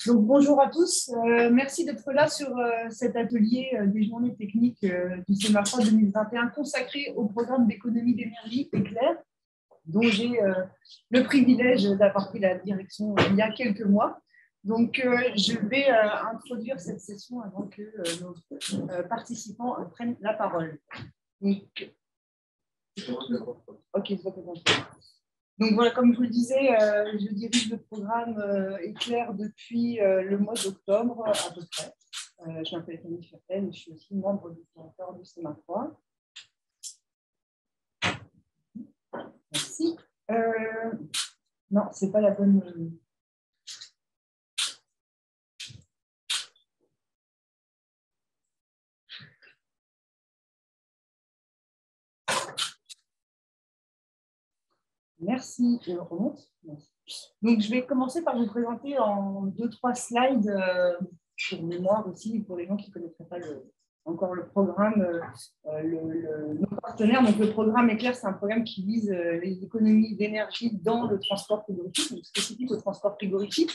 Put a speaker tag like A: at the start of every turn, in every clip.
A: Donc, bonjour à tous. Merci d'être là sur cet atelier des journées techniques du CEMAFRA 2021 consacré au programme d'économie d'énergie Éclair, dont j'ai le privilège d'avoir pris la direction il y a quelques mois. Donc, je vais introduire cette session avant que nos participants prennent la parole. Donc, ok, donc voilà, comme je vous le disais, je dirige le programme Éclair depuis le mois d'octobre à peu près. Je m'appelle Camille Fertel et je suis aussi membre du directeur du CEMAFRA. Merci. Non, ce n'est pas la bonne. Merci, je remonte. Merci. Donc, je vais commencer par vous présenter en 2-3 slides pour mémoire aussi, pour les gens qui ne connaîtraient pas encore le programme, nos partenaires. Donc, le programme Éclair, c'est un programme qui vise les économies d'énergie dans le transport frigorifique, donc spécifique au transport frigorifique.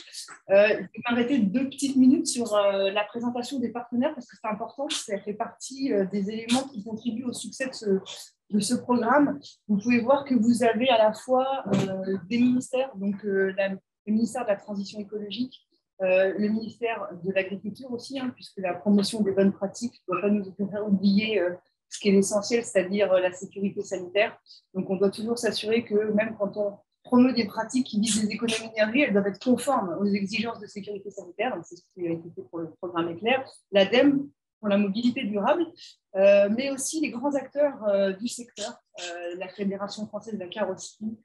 A: Je vais m'arrêter 2 petites minutes sur la présentation des partenaires parce que c'est important, ça fait partie des éléments qui contribuent au succès de ce programme. Vous pouvez voir que vous avez à la fois des ministères, donc le ministère de la Transition écologique, le ministère de l'Agriculture aussi, puisque la promotion des bonnes pratiques ne doit pas nous faire oublier ce qui est l'essentiel, c'est-à-dire la sécurité sanitaire. Donc, on doit toujours s'assurer que même quand on promeut des pratiques qui visent les économies d'énergie, elles doivent être conformes aux exigences de sécurité sanitaire. C'est ce qui a été fait pour le programme Éclair. L'ADEME, pour la mobilité durable, mais aussi les grands acteurs du secteur, la Fédération française de la carrosserie,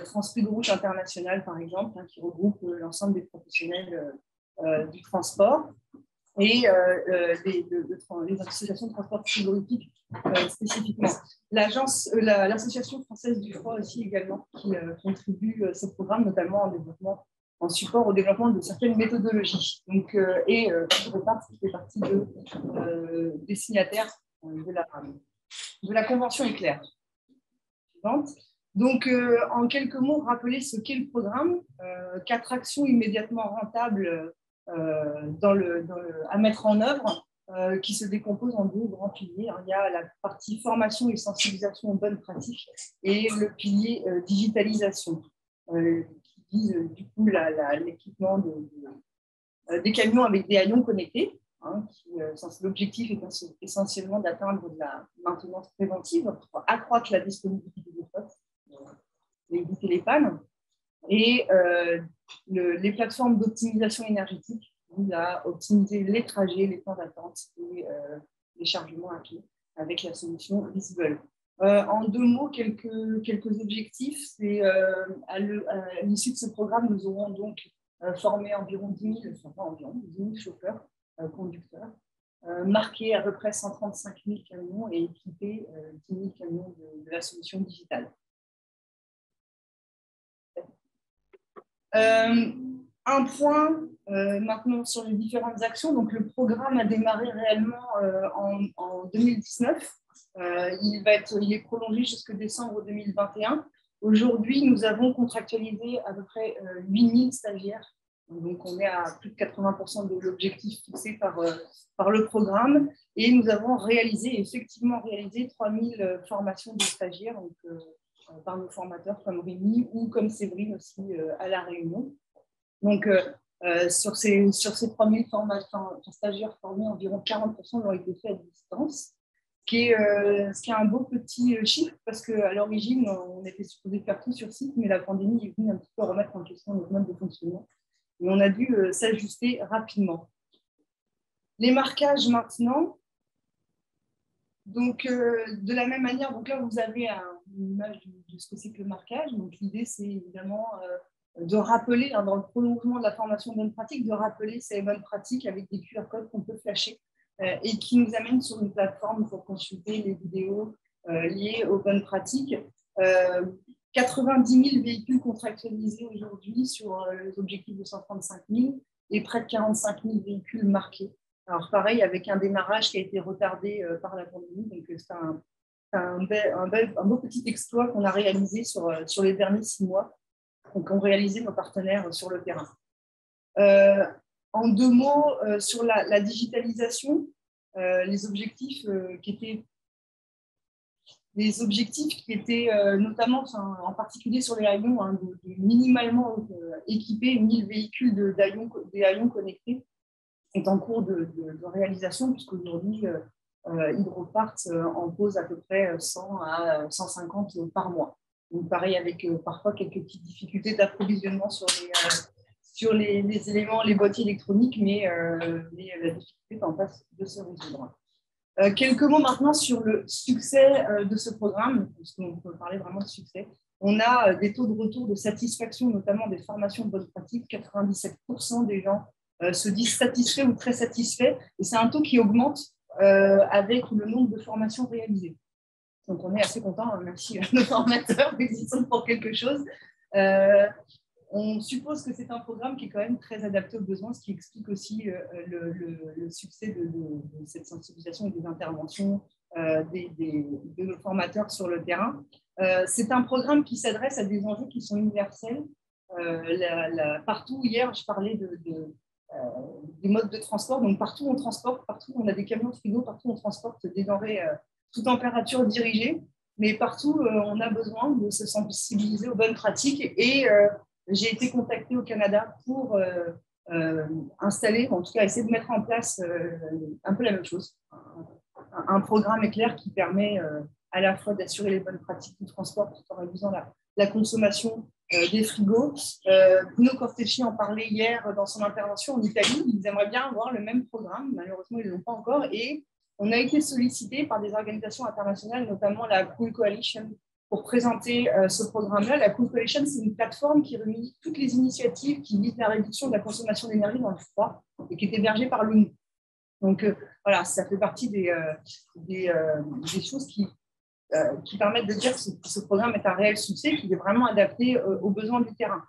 A: Transfrigoroute International, par exemple, qui regroupe l'ensemble des professionnels du transport, et les associations de transport frigorifique spécifiquement. L'association française du froid aussi également, qui contribue à ce programme, notamment en support au développement de certaines méthodologies. Donc, Repart, qui fait partie des signataires de la Convention Éclair. Donc, en quelques mots, rappeler ce qu'est le programme. 4 actions immédiatement rentables à mettre en œuvre, qui se décomposent en 2 grands piliers. Il y a la partie formation et sensibilisation aux bonnes pratiques et le pilier digitalisation, qui vise du coup l'équipement des camions avec des haillons connectés. L'objectif est essentiellement d'atteindre de la maintenance préventive pour accroître la disponibilité des flottes et éviter les pannes. Et les plateformes d'optimisation énergétique visent à optimiser les trajets, les temps d'attente et les chargements à pied avec la solution Visible. En 2 mots, quelques objectifs. C'est à l'issue de ce programme, nous aurons donc formé environ 10 000 chauffeurs, conducteurs, marqué à peu près 135 000 camions et équipé 10 000 camions de la solution digitale. Un point maintenant sur les différentes actions. Donc, le programme a démarré réellement en 2019. Il est prolongé jusqu'au décembre 2021. Aujourd'hui, nous avons contractualisé à peu près 8 000 stagiaires. Donc, on est à plus de 80% de l'objectif fixé par le programme. Et nous avons effectivement réalisé 3 000 formations de stagiaires, donc, par nos formateurs comme Rémi ou comme Séverine aussi à La Réunion. Donc, sur ces 3 000 stagiaires formés, environ 40% ont été faits à distance, ce qui est un beau petit chiffre parce qu'à l'origine, on était supposé faire tout sur site, mais la pandémie est venue un petit peu remettre en question notre mode de fonctionnement et on a dû s'ajuster rapidement. Les marquages maintenant. Donc, de la même manière, donc là, vous avez une image de ce que c'est que le marquage. Donc, l'idée, c'est évidemment de rappeler, dans le prolongement de la formation bonnes pratiques, de rappeler ces bonnes pratiques avec des QR codes qu'on peut flasher et qui nous amènent sur une plateforme pour consulter les vidéos liées aux bonnes pratiques. 90 000 véhicules contractualisés aujourd'hui sur les objectifs de 135 000 et près de 45 000 véhicules marqués. Alors, pareil, avec un démarrage qui a été retardé par la pandémie. Donc, c'est un beau petit exploit qu'on a réalisé sur les derniers 6 mois, qu'ont réalisé nos partenaires sur le terrain. En 2 mots, sur la digitalisation, les objectifs qui étaient notamment, en particulier sur les haillons, hein, de minimalement équiper 1000 véhicules des haillons connectés, est en cours de réalisation, puisqu'aujourd'hui, Hydropart en pose à peu près 100 à 150 par mois. Donc, pareil, avec parfois quelques petites difficultés d'approvisionnement sur les éléments, les boîtiers électroniques, mais la difficulté est en passe de se résoudre. Quelques mots maintenant sur le succès de ce programme, parce qu'on peut parler vraiment de succès. On a des taux de retour de satisfaction, notamment des formations de bonne pratique. 97% des gens se disent satisfaits ou très satisfaits, et c'est un taux qui augmente avec le nombre de formations réalisées. Donc, on est assez content, merci à nos formateurs, mais ils sont pour quelque chose. On suppose que c'est un programme qui est quand même très adapté aux besoins, ce qui explique aussi le succès de cette sensibilisation et des interventions de nos formateurs sur le terrain. C'est un programme qui s'adresse à des enjeux qui sont universels. Partout, hier, je parlais des modes de transport. Donc, partout on transporte, partout on a des camions frigo, partout on transporte des denrées sous température dirigée, mais partout on a besoin de se sensibiliser aux bonnes pratiques. Et j'ai été contactée au Canada pour installer, en tout cas essayer de mettre en place un peu la même chose. Un programme éclair qui permet à la fois d'assurer les bonnes pratiques du transport tout en réduisant la consommation des frigos. Bruno Corteschi en parlait hier dans son intervention en Italie. Ils aimeraient bien avoir le même programme. Malheureusement, ils ne l'ont pas encore. Et on a été sollicité par des organisations internationales, notamment la Cool Coalition, pour présenter ce programme-là. La Cool Coalition, c'est une plateforme qui réunit toutes les initiatives qui visent la réduction de la consommation d'énergie dans le froid et qui est hébergée par l'ONU. Donc, voilà, ça fait partie des choses qui permettent de dire que ce programme est un réel succès, qu'il est vraiment adapté aux besoins du terrain.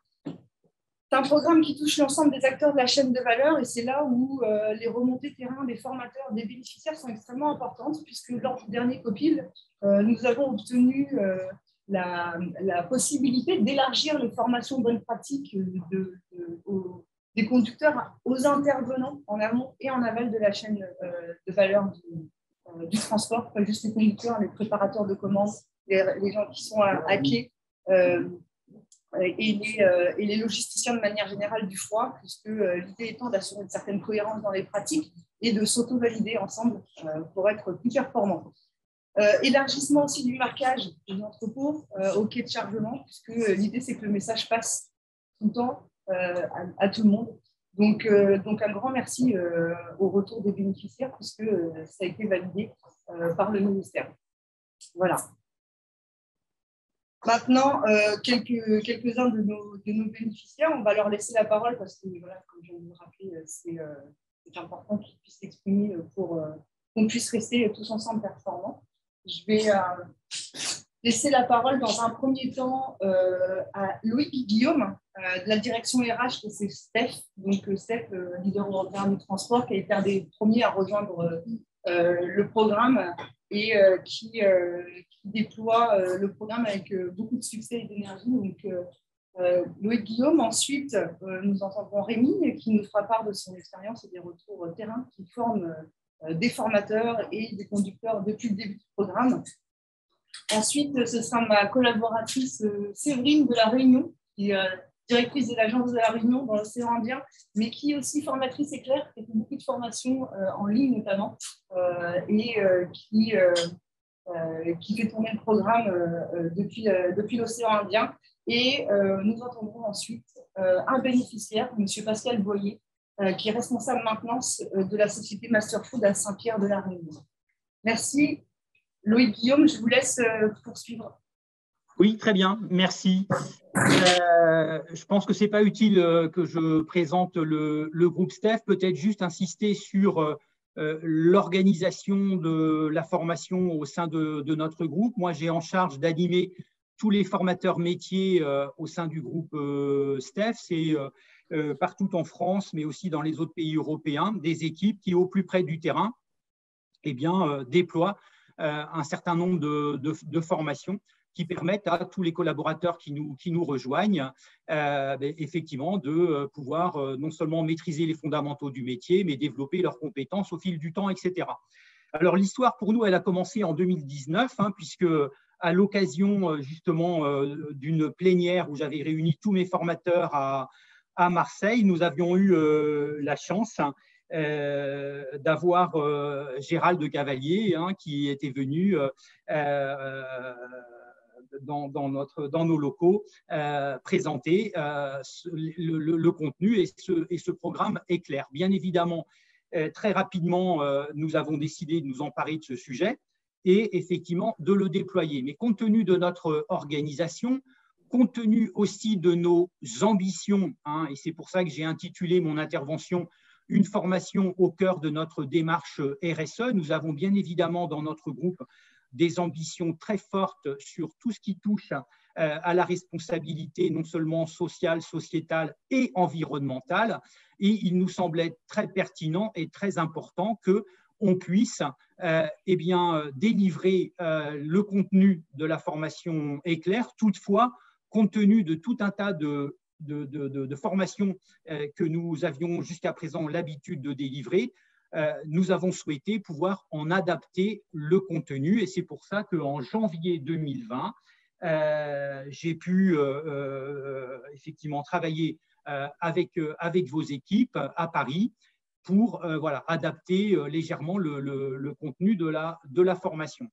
A: C'est un programme qui touche l'ensemble des acteurs de la chaîne de valeur, et c'est là où les remontées terrain des formateurs, des bénéficiaires sont extrêmement importantes, puisque lors du dernier COPIL, nous avons obtenu la possibilité d'élargir les formations bonnes pratiques des conducteurs aux intervenants en amont et en aval de la chaîne de valeur du transport, pas juste les conducteurs, les préparateurs de commandes, les gens qui sont à quai et les logisticiens de manière générale du froid, puisque l'idée étant d'assurer une certaine cohérence dans les pratiques et de s'auto-valider ensemble pour être plus performants. Élargissement aussi du marquage des entrepôts au quai de chargement, puisque l'idée c'est que le message passe tout le temps à tout le monde. Donc un grand merci au retour des bénéficiaires, puisque ça a été validé par le ministère. Voilà. Maintenant, quelques-uns de nos bénéficiaires, on va leur laisser la parole parce que, voilà, comme je viens de vous rappeler, c'est important qu'ils puissent s'exprimer pour qu'on puisse rester tous ensemble performants. Je vais laisser la parole dans un premier temps à Loïc Guillaume de la direction RH de STEF, donc STEF, leader européen du transport, qui a été un des premiers à rejoindre le programme et qui déploie le programme avec beaucoup de succès et d'énergie. Donc, Loïc Guillaume. Ensuite, nous entendrons Rémi qui nous fera part de son expérience et des retours terrain qui forment des formateurs et des conducteurs depuis le début du programme. Ensuite, ce sera ma collaboratrice Séverine de La Réunion, qui est directrice de l'agence de La Réunion dans l'océan Indien, mais qui est aussi formatrice éclair, qui fait beaucoup de formations en ligne notamment, et qui fait tourner le programme depuis l'océan Indien. Et nous entendrons ensuite un bénéficiaire, M. Pascal Boyer, qui est responsable maintenance de la société Master Food à Saint-Pierre de La Réunion. Merci. Loïc Guillaume, je vous laisse poursuivre.
B: Oui, très bien, merci. Je pense que ce n'est pas utile que je présente le groupe STEF, peut-être juste insister sur l'organisation de la formation au sein de notre groupe. Moi, j'ai en charge d'animer tous les formateurs métiers au sein du groupe STEF. C'est partout en France, mais aussi dans les autres pays européens, des équipes qui, au plus près du terrain, déploient un certain nombre de formations. qui permettent à tous les collaborateurs qui nous rejoignent effectivement de pouvoir non seulement maîtriser les fondamentaux du métier, mais développer leurs compétences au fil du temps, etc. Alors, l'histoire pour nous, elle a commencé en 2019, puisque à l'occasion justement d'une plénière où j'avais réuni tous mes formateurs à Marseille, nous avions eu la chance d'avoir Gérald de Cavalier qui était venu dans nos locaux présenter le contenu et ce programme Éclair. Bien évidemment, très rapidement, nous avons décidé de nous emparer de ce sujet et effectivement de le déployer. Mais compte tenu de notre organisation, compte tenu aussi de nos ambitions, et c'est pour ça que j'ai intitulé mon intervention « Une formation au cœur de notre démarche RSE », nous avons bien évidemment dans notre groupe des ambitions très fortes sur tout ce qui touche à la responsabilité non seulement sociale, sociétale et environnementale. Et il nous semblait très pertinent et très important qu'on puisse délivrer le contenu de la formation Éclair. Toutefois, compte tenu de tout un tas de formations que nous avions jusqu'à présent l'habitude de délivrer, nous avons souhaité pouvoir en adapter le contenu. Et c'est pour ça qu'en janvier 2020, j'ai pu effectivement travailler avec vos équipes à Paris pour adapter légèrement le contenu de la formation.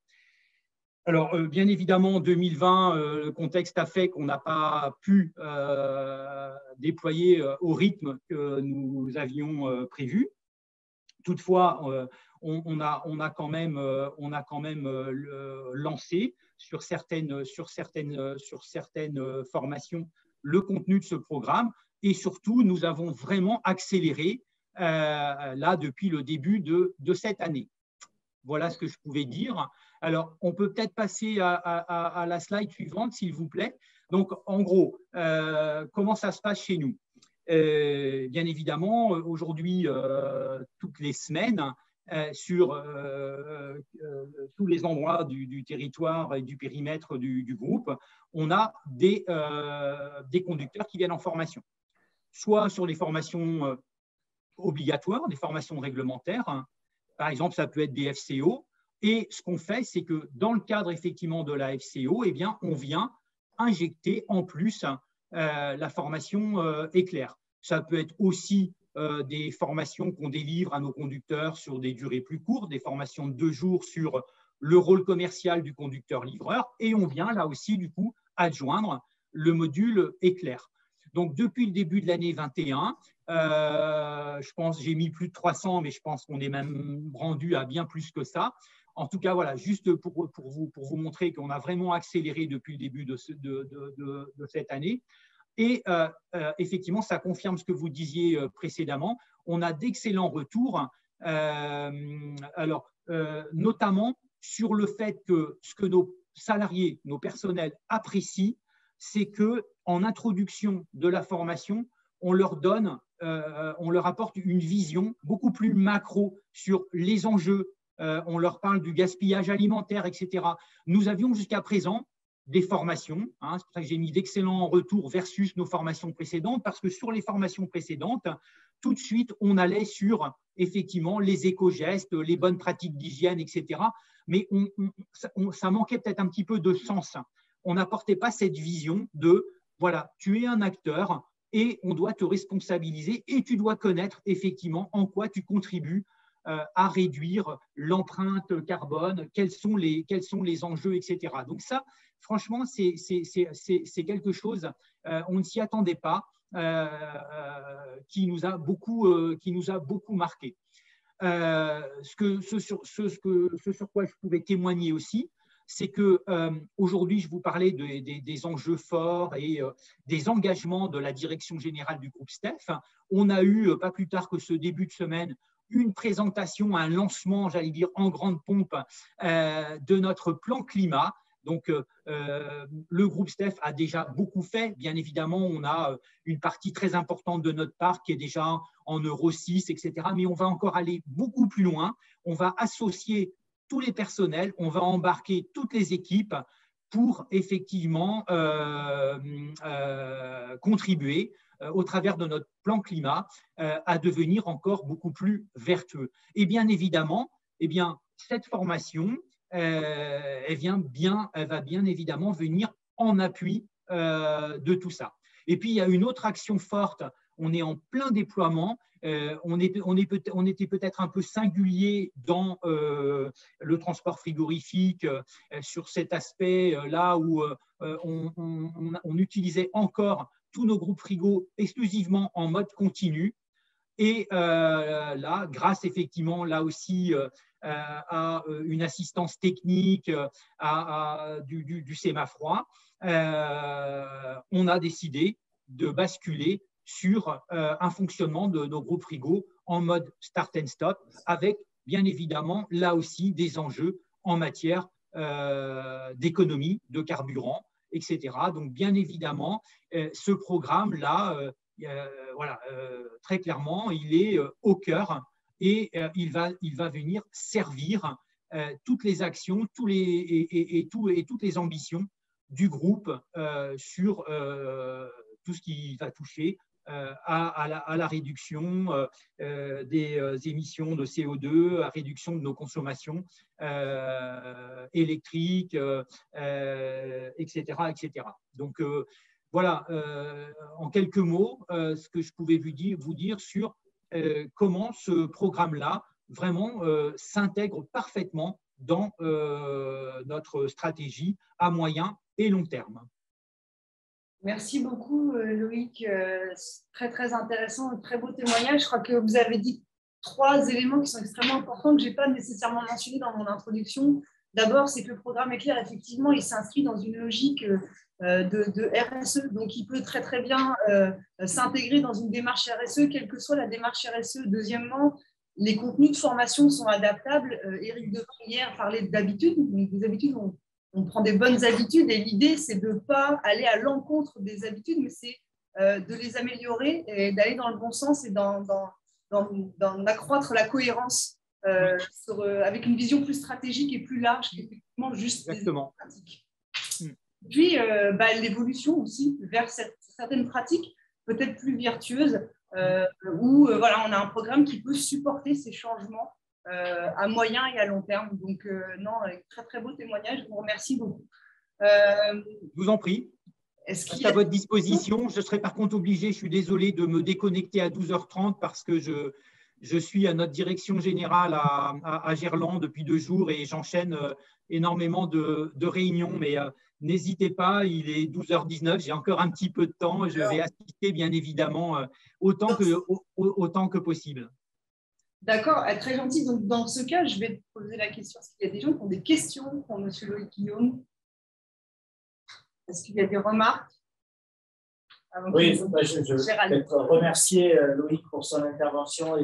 B: Alors, bien évidemment, en 2020, le contexte a fait qu'on n'a pas pu déployer au rythme que nous avions prévu. Toutefois, on a quand même lancé sur certaines formations le contenu de ce programme et surtout, nous avons vraiment accéléré là depuis le début de cette année. Voilà ce que je pouvais dire. Alors, on peut peut-être passer à la slide suivante, s'il vous plaît. Donc, en gros, comment ça se passe chez nous ? Bien évidemment, aujourd'hui, toutes les semaines, sur tous les endroits du territoire et du périmètre du groupe, on a des conducteurs qui viennent en formation, soit sur les formations obligatoires, des formations réglementaires. Par exemple, ça peut être des FCO. Et ce qu'on fait, c'est que dans le cadre effectivement de la FCO, eh bien, on vient injecter en plus la formation Éclair. Ça peut être aussi des formations qu'on délivre à nos conducteurs sur des durées plus courtes, des formations de 2 jours sur le rôle commercial du conducteur-livreur. Et on vient là aussi, du coup, adjoindre le module Éclair. Donc, depuis le début de l'année 21, je pense, j'ai mis plus de 300, mais je pense qu'on est même rendu à bien plus que ça. En tout cas, voilà, juste pour vous montrer qu'on a vraiment accéléré depuis le début de cette année. Et effectivement, ça confirme ce que vous disiez précédemment. On a d'excellents retours, notamment sur le fait que ce que nos salariés, nos personnels apprécient, c'est qu'en introduction de la formation, on leur apporte une vision beaucoup plus macro sur les enjeux. On leur parle du gaspillage alimentaire, etc. Nous avions jusqu'à présent des formations, c'est pour ça que j'ai mis d'excellents retours versus nos formations précédentes, parce que sur les formations précédentes, tout de suite, on allait sur effectivement les éco-gestes, les bonnes pratiques d'hygiène, etc. Mais ça manquait peut-être un petit peu de sens. On n'apportait pas cette vision de, voilà, tu es un acteur et on doit te responsabiliser et tu dois connaître effectivement en quoi tu contribues à réduire l'empreinte carbone, quels sont les enjeux, etc. Donc ça, franchement, c'est quelque chose, on ne s'y attendait pas, qui nous a beaucoup marqué. Ce sur quoi je pouvais témoigner aussi, c'est qu'aujourd'hui, je vous parlais des enjeux forts et des engagements de la direction générale du groupe STEF. On a eu, pas plus tard que ce début de semaine, une présentation, un lancement, j'allais dire, en grande pompe de notre plan climat. Donc, le groupe STEF a déjà beaucoup fait. Bien évidemment, on a une partie très importante de notre parc qui est déjà en Euro 6, etc. Mais on va encore aller beaucoup plus loin. On va associer tous les personnels, on va embarquer toutes les équipes pour effectivement contribuer au travers de notre plan climat à devenir encore beaucoup plus vertueux. Et bien évidemment, cette formation, elle va bien évidemment venir en appui de tout ça. Et puis, il y a une autre action forte. On est en plein déploiement. On était peut-être un peu singulier dans le transport frigorifique sur cet aspect-là où on utilisait encore tous nos groupes frigo exclusivement en mode continu. Et là, grâce effectivement, là aussi, à une assistance technique, du Sémafroid, on a décidé de basculer sur un fonctionnement de nos groupes frigo en mode start and stop, avec bien évidemment là aussi des enjeux en matière d'économie de carburant, etc. Donc bien évidemment, ce programme-là, très clairement, il est au cœur et il va venir servir toutes les actions toutes les ambitions du groupe sur tout ce qui va toucher à la réduction des émissions de CO2, à la réduction de nos consommations électriques, etc., etc. Donc, voilà, en quelques mots, ce que je pouvais vous dire sur comment ce programme-là vraiment s'intègre parfaitement dans notre stratégie à moyen et long terme.
A: Merci beaucoup, Loïc. Très, très intéressant, très beau témoignage. Je crois que vous avez dit 3 éléments qui sont extrêmement importants que je n'ai pas nécessairement mentionnés dans mon introduction. D'abord, c'est que le programme Éclair, effectivement, il s'inscrit dans une logique de RSE. Donc, il peut très, très bien s'intégrer dans une démarche RSE, quelle que soit la démarche RSE. Deuxièmement, les contenus de formation sont adaptables. Éric Devant, hier, parlait d'habitudes. Des habitudes, on prend des bonnes habitudes et l'idée, c'est de ne pas aller à l'encontre des habitudes, mais c'est de les améliorer et d'aller dans le bon sens et d'accroître la cohérence avec une vision plus stratégique et plus large qu'effectivement juste des pratiques. Puis, l'évolution aussi vers certaines pratiques peut-être plus vertueuses où voilà, on a un programme qui peut supporter ces changements à moyen et à long terme. Donc, non, très, très beau témoignage. Je vous remercie beaucoup.
B: Je vous en prie. Est-ce à votre disposition. Je serai par contre obligé, je suis désolé, de me déconnecter à 12h30 parce que je suis à notre direction générale à Gerland depuis 2 jours et j'enchaîne énormément de réunions. Mais n'hésitez pas, il est 12h19, j'ai encore un petit peu de temps et je vais assister bien évidemment autant que possible.
A: D'accord, très gentil. Donc, dans ce cas, je vais te poser la question. Est-ce qu'il y a des gens qui ont des questions pour M. Loïc Guillaume? Est-ce qu'il y a des remarques?
C: Oui, je vais remercier Loïc pour son intervention et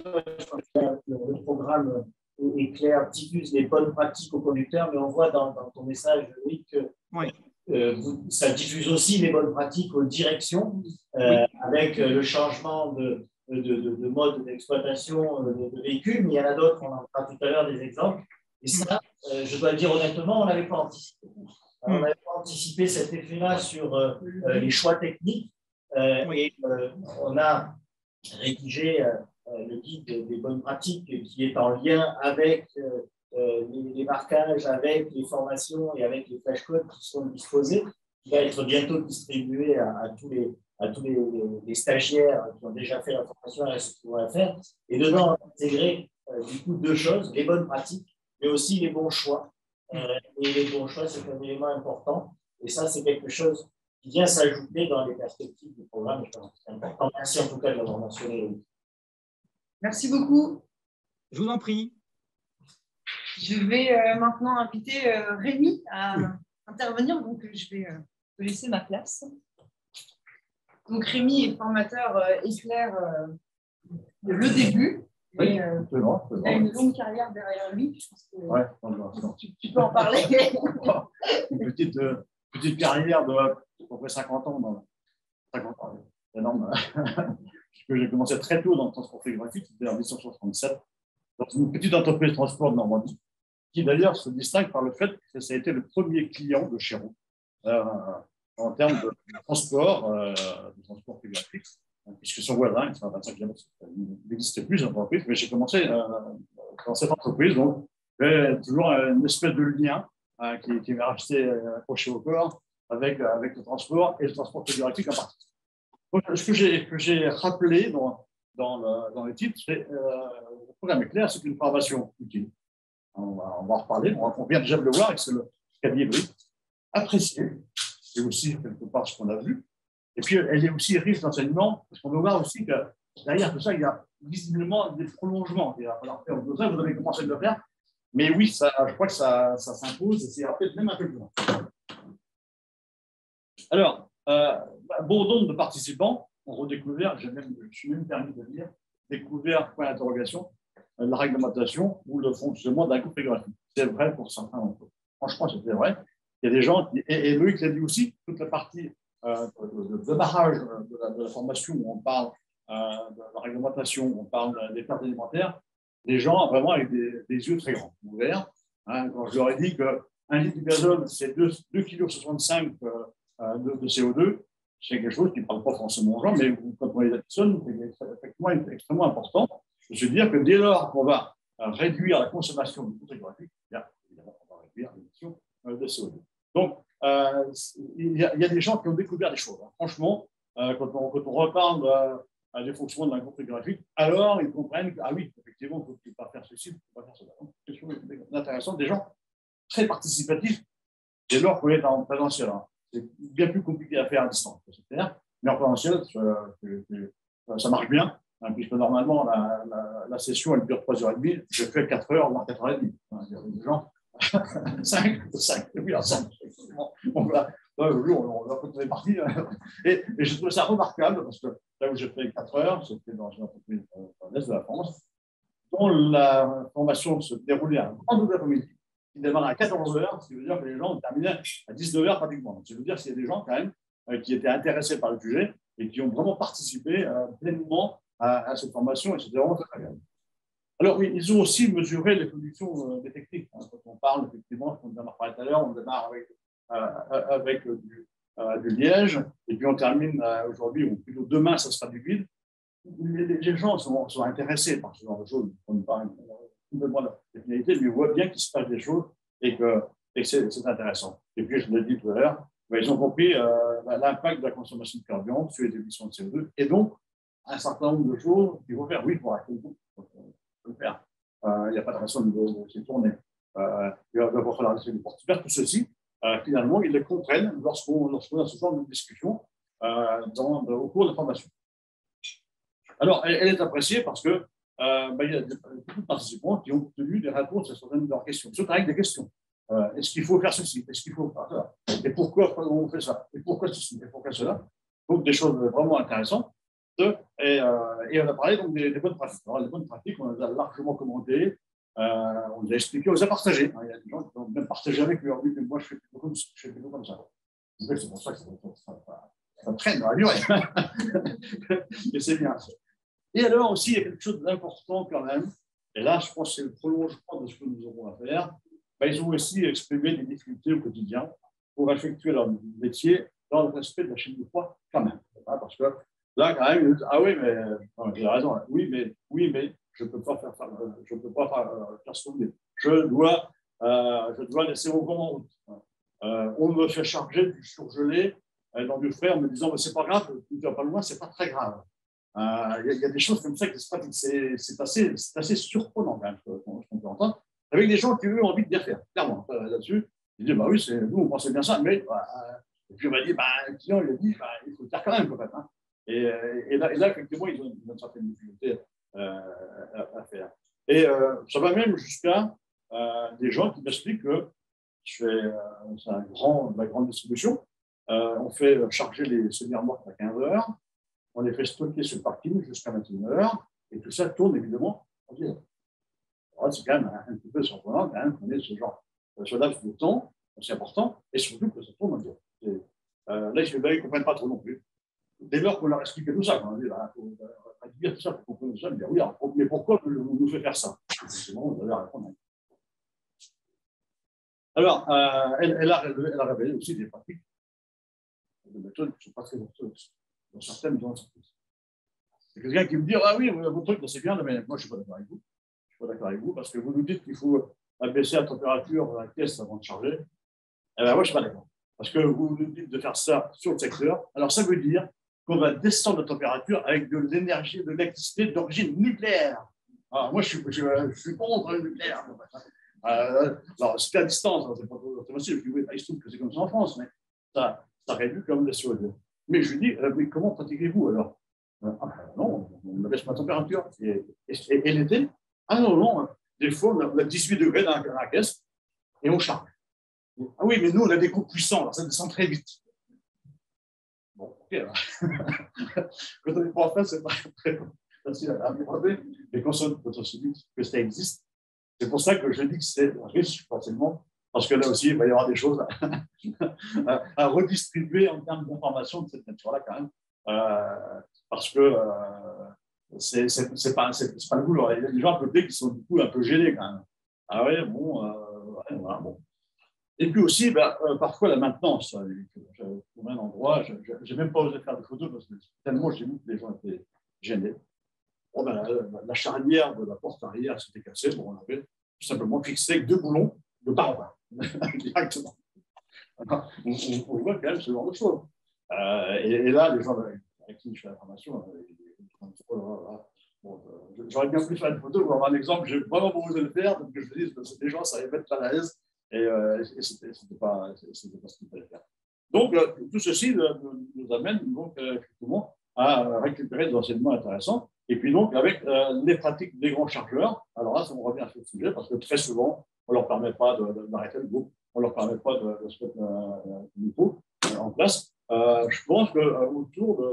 C: le programme Éclair diffuse les bonnes pratiques aux conducteurs, mais on voit dans ton message, Loïc, que ça diffuse aussi les bonnes pratiques aux directions avec le changement de mode d'exploitation de véhicules, mais il y en a d'autres, on en fera tout à l'heure des exemples. Et ça, je dois le dire honnêtement, on n'avait pas anticipé. On n'avait pas anticipé cet effet-là sur les choix techniques et on a rédigé le guide des bonnes pratiques qui est en lien avec les marquages, avec les formations et avec les flashcodes qui sont disposés, qui va être bientôt distribué à tous les stagiaires qui ont déjà fait la formation et ceux qui vont la faire. Et dedans, on a intégré du coup 2 choses, les bonnes pratiques, mais aussi les bons choix. Et les bons choix, c'est un élément important. Et ça, c'est quelque chose qui vient s'ajouter dans les perspectives du programme. C'est important. Merci en tout cas de l'avoir mentionné.
A: Merci beaucoup.
B: Je vous en prie.
A: Je vais maintenant inviter Rémi à intervenir. Donc, je vais te laisser ma place. Donc, Rémi est formateur Éclair de le début.
D: Oui,
A: il a une longue carrière derrière lui. Je pense que tu peux en parler.
D: Une petite carrière de à peu près 50 ans. 50 ans, c'est énorme. J'ai commencé très tôt dans le transport frigorifique, c'était en 1967, dans une petite entreprise de transport de Normandie. qui d'ailleurs se distingue par le fait que ça a été le premier client de Chéron en termes de transport télégraphique, puisque son voisin, qui est à 25 km, il n'existait plus d'entreprise, mais j'ai commencé dans cette entreprise, donc toujours une espèce de lien qui m'a resté accroché au corps avec le transport et le transport télégraphique en particulier. Donc, ce que j'ai rappelé dans le titre, c'est le programme est clair, c'est une formation utile. On va en reparler, on vient déjà de le voir, et c'est le cabinet hybride, apprécié, c'est aussi quelque part ce qu'on a vu. Et puis, elle est aussi riche d'enseignements, parce qu'on va voir aussi que derrière tout ça, il y a visiblement des prolongements. Il va falloir faire tout ça, vous avez commencé à le faire. Mais oui, je crois que ça s'impose, et c'est peut-être même un peu plus loin. Alors, bon nombre de participants ont redécouvert, je suis même permis de dire, découvert, point d'interrogation, la réglementation ou le fonctionnement d'un groupe graphique. C'est vrai pour certains d'entre eux. Franchement, c'était vrai. Il y a des gens, et Loïc l'a dit aussi, toute la partie de barrage de la formation où on parle de la réglementation, où on parle des pertes alimentaires, des gens vraiment avec des yeux très grands, ouverts. Quand je leur ai dit qu'un litre de gazole, c'est 2,65 kg de CO2, c'est quelque chose qui ne parle pas forcément aux gens, mais quand on les additionne, c'est effectivement extrêmement important de se dire que dès lors qu'on va réduire la consommation de photographique, évidemment, on va réduire l'émission de CO2. Donc, il y a des gens qui ont découvert des choses. Franchement, quand on reparle des fonctionnements d'un groupe photographique, alors ils comprennent que, ah oui, effectivement, il ne faut pas faire ceci, il ne faut pas faire cela. Donc, c'est quelque chose d'intéressant, des gens très participatifs, dès lors qu'on est en présentiel. C'est bien plus compliqué à faire à distance, c'est clair, mais en présentiel, ça marche bien, puisque normalement, la session, elle dure 3h30, je fais 4 heures, voire 4h30. Il y a des gens, 5, oui, ensemble. On va continuer partie. Et je trouve ça remarquable, parce que là où j'ai fait 4 heures, c'était dans une entreprise dans l'Est de la France, dont la formation se déroulait à un grand double après-midi, qui démarre à 14 heures, ce qui veut dire que les gens ont terminé à 19 heures pratiquement. Donc, ça veut dire qu'il y a des gens quand même qui étaient intéressés par le sujet et qui ont vraiment participé pleinement à cette formation, et c'était vraiment très agréable. Alors oui, ils ont aussi mesuré les pollutions des techniques. Quand on parle, effectivement, comme on a parlé tout à l'heure, on démarre avec du liège, et puis on termine aujourd'hui, ou plutôt demain, ça sera du vide. Les gens sont intéressés par ce genre de choses. On ne parle complètement de la finalité, mais on voit bien qu'il se passe des choses et que c'est intéressant. Et puis, je l'ai dit tout à l'heure, ils ont compris l'impact de la consommation de carburant sur les émissions de CO2, et donc un certain nombre de choses qu'il faut faire. Oui, pour arrêter le coup, il faut le faire. Il n'y a pas de raison de se tourner. Il va falloir laisser les portes ouvertes. Tout ceci, finalement, ils le comprennent lorsqu'on a ce genre de discussion au cours de la formation. Alors, elle est appréciée parce que il y a beaucoup de participants qui ont obtenu des réponses à certaines de leurs questions, surtout avec des questions. Est-ce qu'il faut faire ceci? Est-ce qu'il faut faire ça? Et pourquoi on fait ça? Et pourquoi ceci? Et pourquoi cela? Donc, des choses vraiment intéressantes. Et on a parlé donc des bonnes pratiques. Alors, les bonnes pratiques, on les a largement commentées, on les a expliquées, on les a partagées. Il y a des gens qui ont même partagé avec eux, dit que moi, je fais plutôt comme ça. C'est pour ça que ça traîne dans la durée. Et c'est bien. Et alors aussi, il y a quelque chose d'important quand même, et là, je pense que c'est le prolongement de ce que nous aurons à faire. Ils ont aussi exprimé des difficultés au quotidien pour effectuer leur métier dans le respect de la chaîne de froid, quand même. Parce que là, quand même, ils disent, ah oui, mais j'ai raison, oui, mais je ne peux pas faire ça, je ne peux pas faire ce qu'on dit. Je dois laisser mon commande en route. On me fait charger du surgelé dans du frais en me disant, c'est pas grave, tu ne vas pas loin, c'est pas très grave. Il y a des choses comme ça qui se passent, c'est assez surprenant quand même, ce qu'on peut entendre, avec des gens qui ont envie de bien faire, clairement, là-dessus. Ils disent, bah oui, nous, on pensait bien ça, mais et puis on m'a dit, le client, il a dit, il faut le faire quand même, peut-être. Hein. Et là, effectivement, ils ont une certaine difficulté à faire. Et ça va même jusqu'à des gens qui m'expliquent que c'est la grande distribution. On fait charger les semi-remorques à 15 heures. On les fait stocker sur le parking jusqu'à 21h, et tout ça tourne évidemment en direct. C'est quand même un petit peu surprenant, quand même, qu'on ait ce laps de temps, c'est important, et surtout que ça tourne en direct. Là, ils ne comprennent pas trop non plus. Dès lors qu'on leur explique tout ça, on dit, il faut réduire tout ça pour comprendre ça, dire, oui, alors, mais pourquoi vous nous faites faire ça? C'est bon, vous allez répondre. Alors, elle a révélé aussi des pratiques de méthodes qui ne sont pas très orthodoxes dans certaines entreprises. C'est quelqu'un qui me dit, ah oui, votre truc, c'est bien, mais moi, je ne suis pas d'accord avec vous. Je ne suis pas d'accord avec vous parce que vous nous dites qu'il faut abaisser la température de la caisse avant de charger. Eh bien, moi, je ne suis pas d'accord. Parce que vous nous dites de faire ça sur le secteur. Alors, ça veut dire qu'on va descendre la température avec de l'énergie, de l'électricité d'origine nucléaire. Alors, moi, je suis contre le nucléaire. Alors, c'était à distance, c'est pas possible. Je dis, oui, il se trouve que c'est comme ça en France, mais ça réduit quand même la CO2. Mais je lui dis, mais comment pratiquez-vous alors? Non, on baisse la température. Et l'été? Ah non, des fois, on a 18 degrés dans la caisse et on charge. Ah oui, mais nous, on a des coups puissants, alors ça descend très vite. Bon, ok. Quand on est pas en face, c'est pas très facile à aborder. Mais quand on se dit que ça existe, c'est pour ça que je dis que c'est riche, forcément, parce que là aussi, il va y avoir des choses à redistribuer en termes d'information de cette nature-là, quand même. Parce que c'est pas le boulot. Il y a des gens à côté qui sont du coup un peu gênés, quand même. Ah ouais, bon, ouais, voilà, bon. Et puis aussi, parfois, la maintenance. Je trouve un endroit, je n'ai même pas osé faire des photos parce que tellement j'ai vu que les gens étaient gênés. Bon, la charnière de la porte arrière s'était cassée. Bon, on avait tout simplement fixé avec 2 boulons de barbe directement. On voit quand même ce genre de choses. Et là, les gens avec qui je fais la formation, bon, j'aurais bien pu faire une photo ou avoir un exemple. J'ai vraiment pas osé le faire, donc je me dis que les gens, ça allait mettre mal à l'aise. Et c'était pas ce qu'il fallait faire. Donc, tout ceci nous amène donc, effectivement à récupérer des enseignements intéressants. Et puis donc, avec les pratiques des grands chargeurs, alors là, ça me revient à ce sujet, parce que très souvent, on ne leur permet pas d'arrêter le groupe, on ne leur permet pas de se mettre un niveau en place. Je pense qu'autour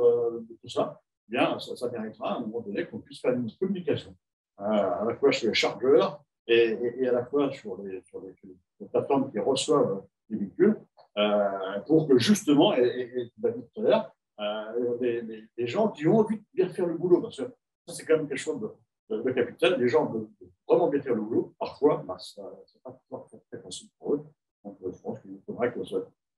D: de tout ça, eh bien, ça méritera à un moment donné qu'on puisse faire une communication, à la fois sur les chargeurs et à la fois sur les plateformes qui reçoivent les véhicules, pour que justement, et tu l'as dit tout à l'heure, des gens qui ont envie de bien faire le boulot, parce que ça, c'est quand même quelque chose de capital. Les gens veulent vraiment bien faire le boulot. Parfois, ce n'est pas toujours très facile pour eux. Donc, je pense qu'il faudra que,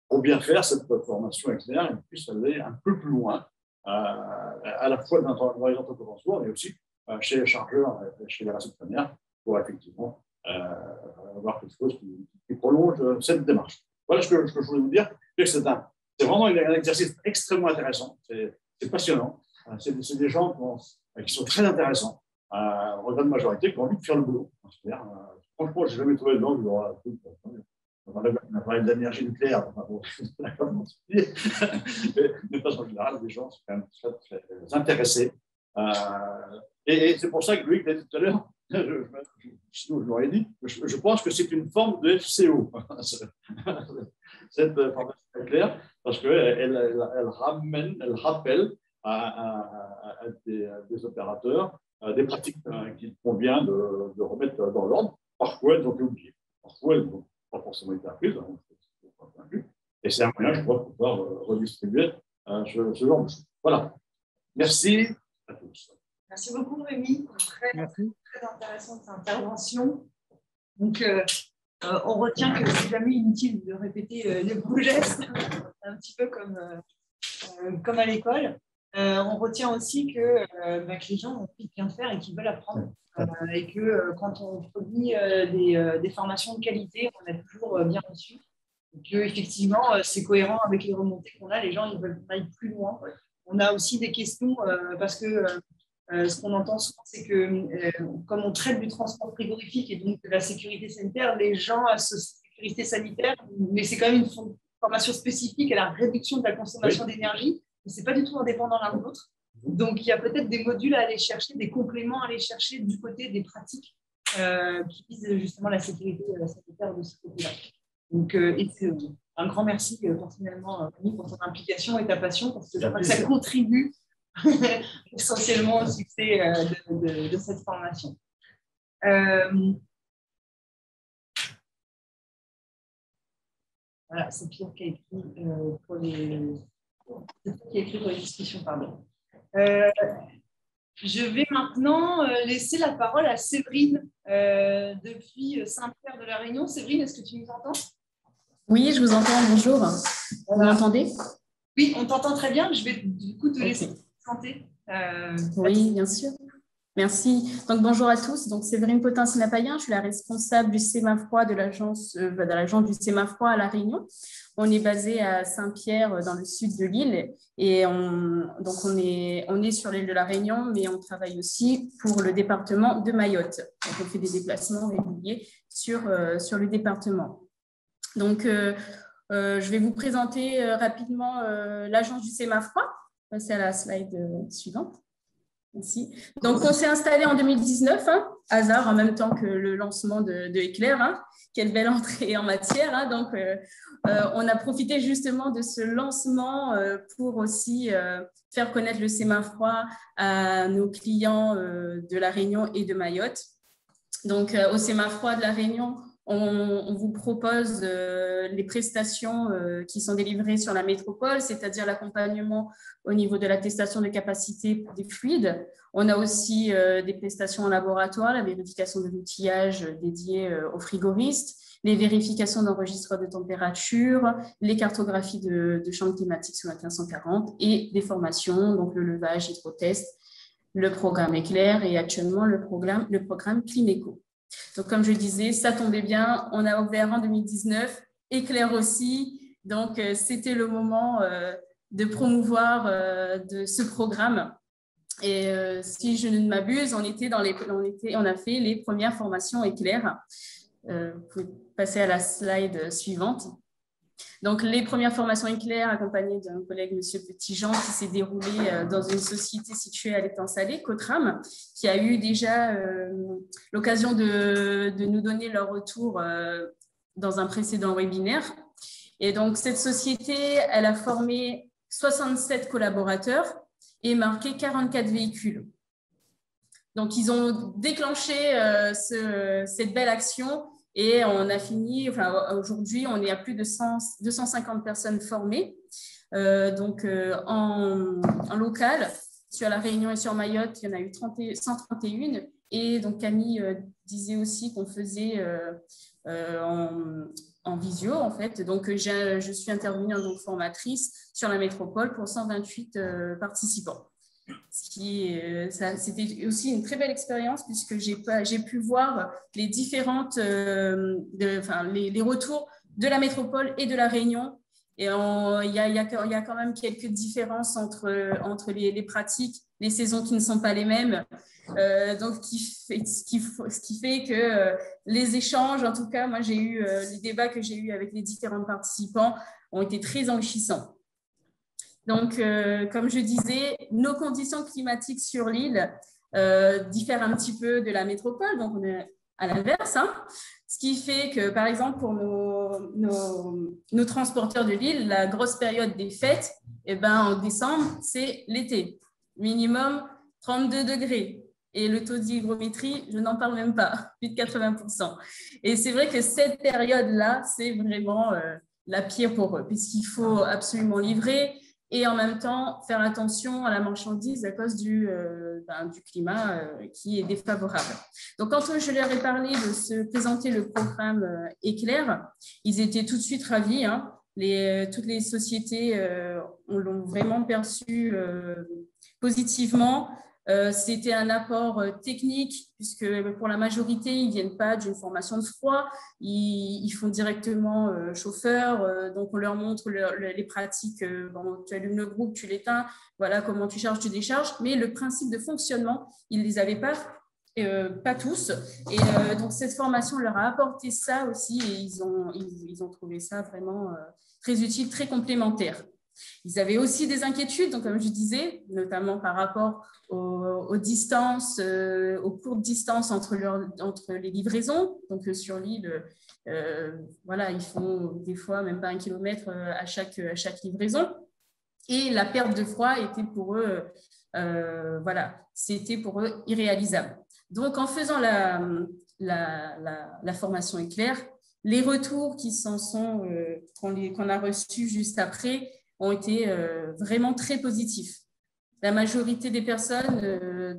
D: pour bien faire cette formation externe, ils puissent aller un peu plus loin, à la fois dans les entreprises en soi, mais aussi chez les chargeurs, chez les réceptionnaires, pour effectivement avoir quelque chose qui prolonge cette démarche. Voilà ce que je voulais vous dire. C'est vraiment un exercice extrêmement intéressant. C'est passionnant. C'est des gens qui sont très intéressants, en grande majorité, qui ont envie de faire le boulot. Franchement, je n'ai jamais trouvé de gens qui on a parlé de l'énergie nucléaire, mais de façon générale, les gens sont quand même très, très intéressés. Et c'est pour ça que Loïc l'a dit tout à l'heure, sinon je l'aurais dit, je pense que c'est une forme de FCO, cette formation nucléaire, parce qu'elle rappelle à des opérateurs des pratiques qu'il convient de remettre dans l'ordre. Parfois, elles ont été oubliées. Parfois, elles n'ont pas forcément été apprises. Et c'est un moyen, je crois, de pouvoir redistribuer ce genre de choses. Voilà. Merci à tous.
A: Merci beaucoup, Rémi. Très intéressante cette intervention. Donc, on retient que c'est jamais inutile de répéter les beaux gestes, un petit peu comme à l'école. On retient aussi que les gens ont envie de bien faire et qu'ils veulent apprendre. Et que quand on produit des formations de qualité, on est toujours bien reçu. Et que, effectivement, c'est cohérent avec les remontées qu'on a. Les gens, ils veulent aller plus loin. On a aussi des questions parce que ce qu'on entend souvent, c'est que comme on traite du transport frigorifique et donc de la sécurité sanitaire, les gens associent sécurité sanitaire, mais c'est quand même une formation spécifique à la réduction de la consommation d'énergie. Ce n'est pas du tout indépendant l'un de l'autre. Donc, il y a peut-être des modules à aller chercher, des compléments à aller chercher du côté des pratiques qui visent justement la sécurité sanitaire de ce côté-là. Donc, un grand merci personnellement pour ton implication et ta passion, parce que je crois que ça contribue essentiellement au succès de cette formation. Voilà, c'est Pierre qui a écrit pour les discussions, pardon. Je vais maintenant laisser la parole à Séverine depuis Saint-Pierre de la Réunion. Séverine, est-ce que tu nous entends?
E: Oui, je vous entends. Bonjour. Vous m'entendez?
A: Oui, on t'entend très bien. Je vais du coup te laisser présenter.
E: Oui, bien sûr. Merci. Donc, bonjour à tous. Donc, Séverine Potin-Sinapayen, je suis la responsable du CEMAFROI de l'agence du CEMAFROI à La Réunion. On est basé à Saint-Pierre, dans le sud de l'île, et on est sur l'île de La Réunion, mais on travaille aussi pour le département de Mayotte. Donc, on fait des déplacements réguliers sur le département. Donc, je vais vous présenter rapidement l'agence du CEMAFROI. Passez à la slide suivante. Merci. Donc, on s'est installé en 2019, hasard en même temps que le lancement de Éclair. Quelle belle entrée en matière. Donc, on a profité justement de ce lancement pour aussi faire connaître le CEMAFROI à nos clients de La Réunion et de Mayotte. Donc, au CEMAFROI de La Réunion, on vous propose les prestations qui sont délivrées sur la métropole, c'est-à-dire l'accompagnement au niveau de l'attestation de capacité des fluides. On a aussi des prestations en laboratoire, la vérification de l'outillage dédié aux frigoristes, les vérifications d'enregistreurs de température, les cartographies de champs climatiques sur la 1540 et des formations, donc le levage, hydrotest, le programme Éclair et actuellement le programme Climéco. Donc, comme je disais, ça tombait bien. On a ouvert en 2019, Éclair aussi. Donc, c'était le moment de promouvoir de ce programme. Et si je ne m'abuse, on a fait les premières formations Éclair. Vous pouvez passer à la slide suivante. Donc, les premières formations Éclair accompagnées d'un collègue, M. Petitjean, qui s'est déroulé dans une société située à l'Étang-Salé, Cotram, qui a eu déjà l'occasion de nous donner leur retour dans un précédent webinaire. Et donc, cette société, elle a formé 67 collaborateurs et marqué 44 véhicules. Donc, ils ont déclenché cette belle action. Et on a fini, aujourd'hui, on est à plus de 250 personnes formées. En local, sur La Réunion et sur Mayotte, il y en a eu 131. Et donc, Camille disait aussi qu'on faisait en visio, en fait. Donc, je suis intervenue en tant que formatrice sur la métropole pour 128 participants. C'était aussi une très belle expérience puisque j'ai pu voir les différentes les retours de la métropole et de la Réunion. Et il y a quand même quelques différences entre les pratiques, les saisons qui ne sont pas les mêmes. Donc, ce qui fait que les échanges, en tout cas, moi, les débats que j'ai eus avec les différents participants ont été très enrichissants. Donc, comme je disais, nos conditions climatiques sur l'île diffèrent un petit peu de la métropole, donc on est à l'inverse. Ce qui fait que, par exemple, pour nos transporteurs de l'île, la grosse période des fêtes, en décembre, c'est l'été. Minimum 32 degrés. Et le taux d'hygrométrie, je n'en parle même pas, plus de 80%. Et c'est vrai que cette période-là, c'est vraiment la pire pour eux, puisqu'il faut absolument livrer et en même temps faire attention à la marchandise à cause du climat qui est défavorable. Donc, quand je leur ai parlé de se présenter le programme Éclair, ils étaient tout de suite ravis. Toutes les sociétés l'ont vraiment perçu positivement. C'était un apport technique puisque pour la majorité, ils ne viennent pas d'une formation de froid, ils font directement chauffeur, donc on leur montre les pratiques, tu allumes le groupe, tu l'éteins, voilà comment tu charges, tu décharges, mais le principe de fonctionnement, ils ne les avaient pas tous. Et donc cette formation leur a apporté ça aussi et ils ont trouvé ça vraiment très utile, très complémentaire. Ils avaient aussi des inquiétudes, donc comme je disais, notamment par rapport aux distances, aux courtes distances entre les livraisons. Donc sur l'île, ils font des fois même pas 1 kilomètre à chaque livraison. Et la perte de froid était pour eux, c'était pour eux irréalisable. Donc en faisant la formation Éclair, les retours qu'on a reçus juste après ont été vraiment très positifs. La majorité des personnes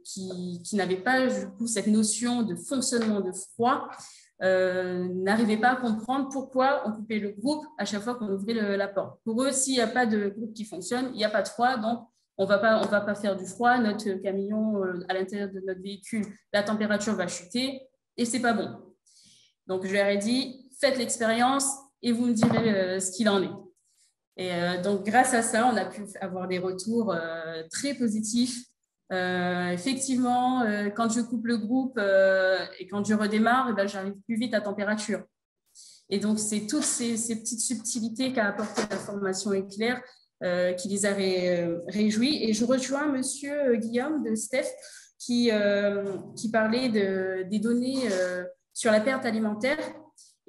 E: qui n'avaient pas du coup, cette notion de fonctionnement de froid n'arrivaient pas à comprendre pourquoi on coupait le groupe à chaque fois qu'on ouvrait la porte. Pour eux, s'il n'y a pas de groupe qui fonctionne, il n'y a pas de froid, donc on va pas faire du froid. Notre camion, à l'intérieur de notre véhicule, la température va chuter et ce n'est pas bon. Donc, je leur ai dit, faites l'expérience et vous me direz ce qu'il en est. Et donc, grâce à ça, on a pu avoir des retours très positifs. Effectivement, quand je coupe le groupe et quand je redémarre, eh ben, j'arrive plus vite à température. Et donc, c'est toutes ces petites subtilités qu'a apporté la formation Éclair qui les a réjouis. Et je rejoins Monsieur Guillaume de Steph qui parlait des données sur la perte alimentaire.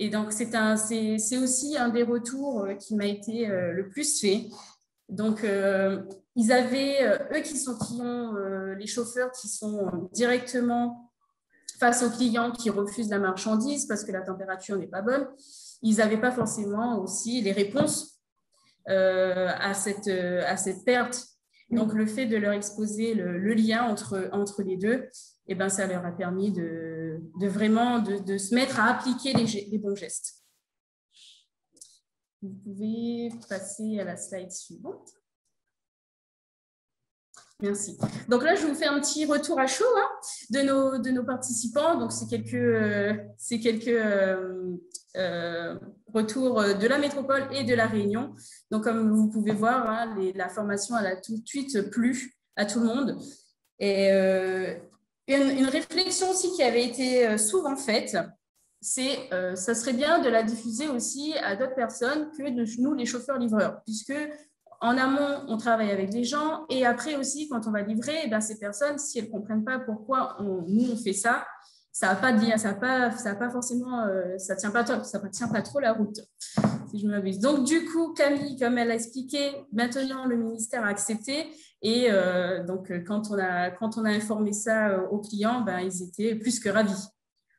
E: Et donc, c'est aussi un des retours qui m'a été le plus fait. Donc, ils avaient, eux qui ont les chauffeurs qui sont directement face aux clients qui refusent la marchandise parce que la température n'est pas bonne, ils n'avaient pas forcément aussi les réponses à cette perte. Donc, le fait de leur exposer le lien entre les deux, eh ben, ça leur a permis de vraiment de se mettre à appliquer les bons gestes. Vous pouvez passer à la slide suivante. Merci. Donc là, je vous fais un petit retour à chaud de nos participants. Donc, c'est quelques retours de la métropole et de la Réunion. Donc, comme vous pouvez voir, la formation elle a tout de suite plu à tout le monde. Et une réflexion aussi qui avait été souvent faite, c'est ça serait bien de la diffuser aussi à d'autres personnes que nous, les chauffeurs-livreurs, puisque en amont, on travaille avec les gens et après aussi, quand on va livrer, eh bien, ces personnes, si elles ne comprennent pas pourquoi nous, on fait ça, ça n'a pas de lien, ça ne tient pas trop la route, si je m'abuse. Donc, du coup, Camille, comme elle a expliqué, maintenant, le ministère a accepté et donc, quand on a informé ça aux clients, ben, ils étaient plus que ravis.